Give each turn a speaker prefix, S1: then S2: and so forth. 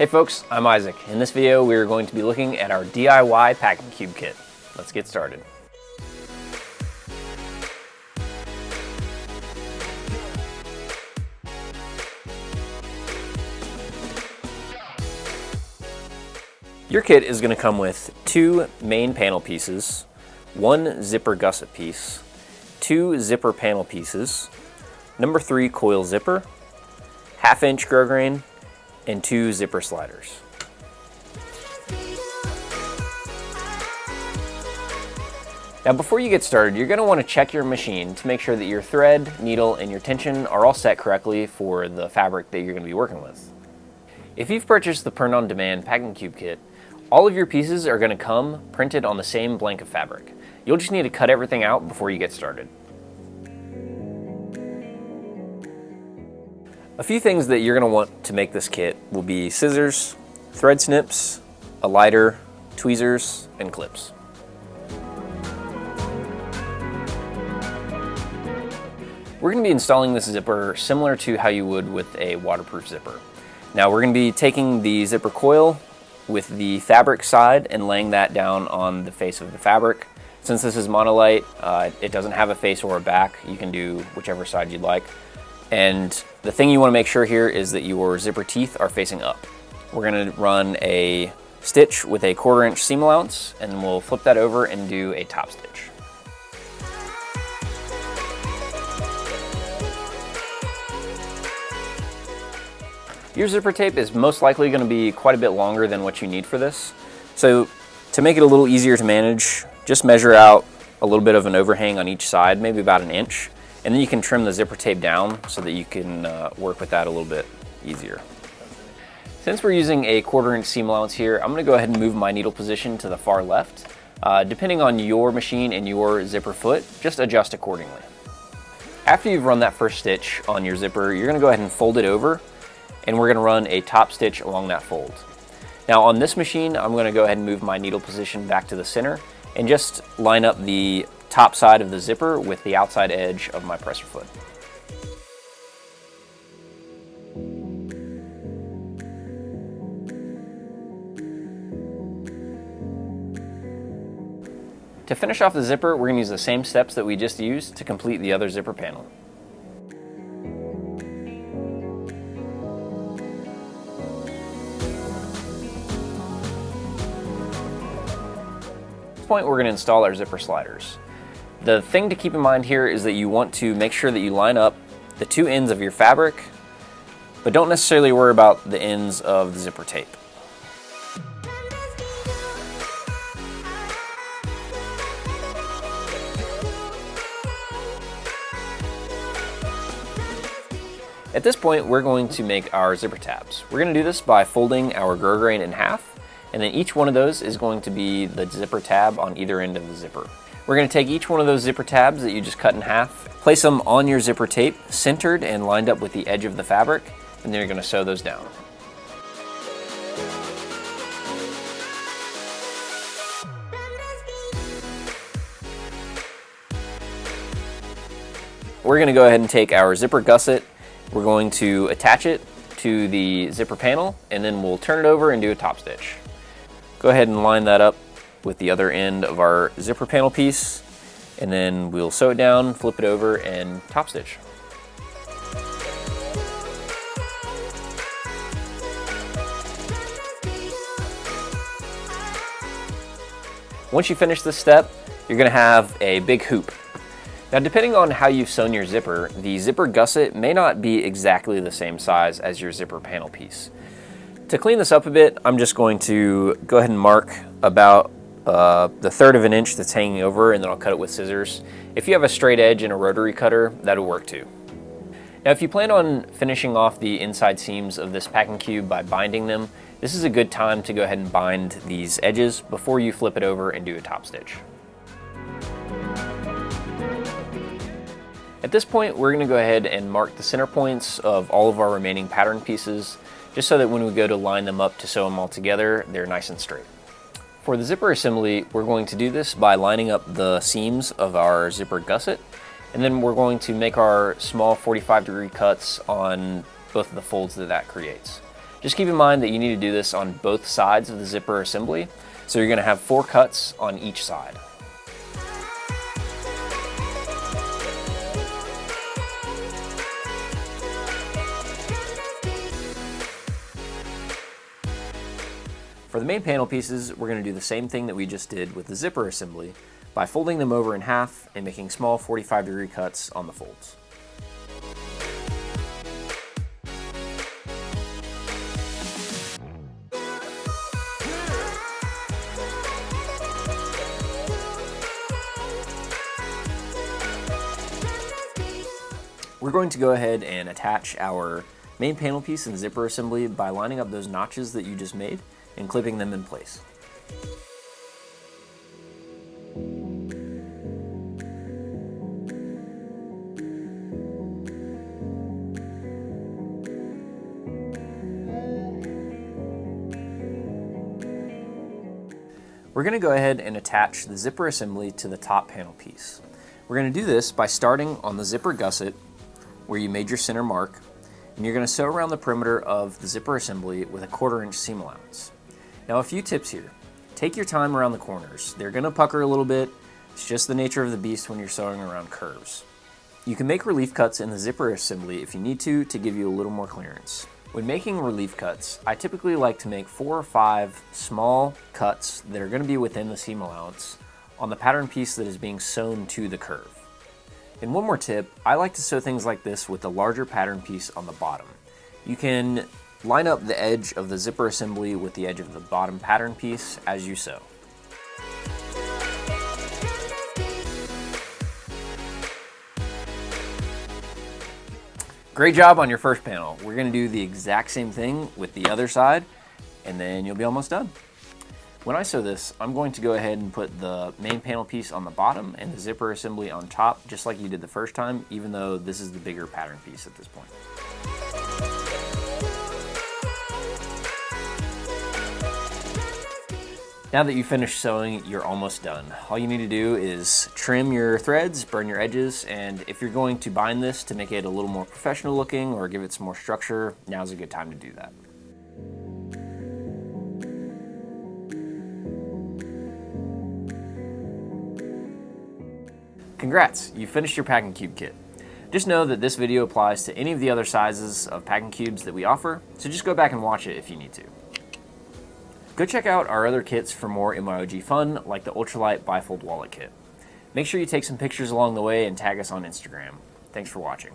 S1: Hey folks, I'm Isaac. In this video, we are going to be looking at our DIY packing cube kit. Let's get started. Your kit is going to come with 2 main panel pieces, 1 zipper gusset piece, 2 zipper panel pieces, number 3 coil zipper, 1/2 inch grosgrain, and 2 zipper sliders. Now before you get started, you're going to want to check your machine to make sure that your thread, needle, and your tension are all set correctly for the fabric that you're going to be working with. If you've purchased the print-on-demand packing cube kit, all of your pieces are going to come printed on the same blank of fabric. You'll just need to cut everything out before you get started. A few things that you're going to want to make this kit will be scissors, thread snips, a lighter, tweezers, and clips. We're going to be installing this zipper similar to how you would with a waterproof zipper. Now we're going to be taking the zipper coil with the fabric side and laying that down on the face of the fabric. Since this is monolite, it doesn't have a face or a back. You can do whichever side you'd like. And the thing you want to make sure here is that your zipper teeth are facing up. We're going to run a stitch with a 1/4 inch seam allowance, and then we'll flip that over and do a top stitch. Your zipper tape is most likely going to be quite a bit longer than what you need for this. So to make it a little easier to manage, just measure out a little bit of an overhang on each side, maybe about 1 inch, and then you can trim the zipper tape down so that you can work with that a little bit easier. Since we're using a 1/4 inch seam allowance here, I'm going to go ahead and move my needle position to the far left. Depending on your machine and your zipper foot, just adjust accordingly. After you've run that first stitch on your zipper, you're going to go ahead and fold it over, and we're going to run a top stitch along that fold. Now on this machine, I'm going to go ahead and move my needle position back to the center and just line up the top side of the zipper with the outside edge of my presser foot. To finish off the zipper, we're going to use the same steps that we just used to complete the other zipper panel. Point, we're going to install our zipper sliders. The thing to keep in mind here is that you want to make sure that you line up the 2 ends of your fabric, but don't necessarily worry about the ends of the zipper tape. At this point, we're going to make our zipper tabs. We're going to do this by folding our grosgrain in half, and then each one of those is going to be the zipper tab on either end of the zipper. We're going to take each one of those zipper tabs that you just cut in half, place them on your zipper tape, centered and lined up with the edge of the fabric, and then you're going to sew those down. We're going to go ahead and take our zipper gusset. We're going to attach it to the zipper panel, and then we'll turn it over and do a top stitch. Go ahead and line that up with the other end of our zipper panel piece, and then we'll sew it down, flip it over, and top stitch. Once you finish this step, you're going to have a big hoop. Now depending on how you've sewn your zipper, the zipper gusset may not be exactly the same size as your zipper panel piece. To clean this up a bit, I'm just going to go ahead and mark about the 1/3 of an inch that's hanging over, and then I'll cut it with scissors. If you have a straight edge and a rotary cutter, that'll work too. Now if you plan on finishing off the inside seams of this packing cube by binding them, this is a good time to go ahead and bind these edges before you flip it over and do a top stitch. At this point, we're going to go ahead and mark the center points of all of our remaining pattern pieces, just so that when we go to line them up to sew them all together, they're nice and straight. For the zipper assembly, we're going to do this by lining up the seams of our zipper gusset, and then we're going to make our small 45-degree cuts on both of the folds that creates. Just keep in mind that you need to do this on both sides of the zipper assembly, so you're going to have 4 cuts on each side. For the main panel pieces, we're going to do the same thing that we just did with the zipper assembly by folding them over in half and making small 45-degree cuts on the folds. We're going to go ahead and attach our main panel piece and zipper assembly by lining up those notches that you just made and clipping them in place. We're going to go ahead and attach the zipper assembly to the top panel piece. We're going to do this by starting on the zipper gusset where you made your center mark, and you're going to sew around the perimeter of the zipper assembly with a 1/4 inch seam allowance. Now, a few tips here. Take your time around the corners. They're going to pucker a little bit. It's just the nature of the beast when you're sewing around curves. You can make relief cuts in the zipper assembly if you need to give you a little more clearance. When making relief cuts, I typically like to make 4 or 5 small cuts that are going to be within the seam allowance on the pattern piece that is being sewn to the curve. And one more tip, I like to sew things like this with the larger pattern piece on the bottom. You can line up the edge of the zipper assembly with the edge of the bottom pattern piece as you sew. Great job on your first panel. We're going to do the exact same thing with the other side, and then you'll be almost done. When I sew this, I'm going to go ahead and put the main panel piece on the bottom and the zipper assembly on top, just like you did the first time, even though this is the bigger pattern piece at this point. Now that you've finished sewing, you're almost done. All you need to do is trim your threads, burn your edges, and if you're going to bind this to make it a little more professional looking or give it some more structure, now's a good time to do that. Congrats, you finished your packing cube kit. Just know that this video applies to any of the other sizes of packing cubes that we offer, so just go back and watch it if you need to. Go check out our other kits for more MYOG fun, like the Ultralight Bifold Wallet Kit. Make sure you take some pictures along the way and tag us on Instagram. Thanks for watching.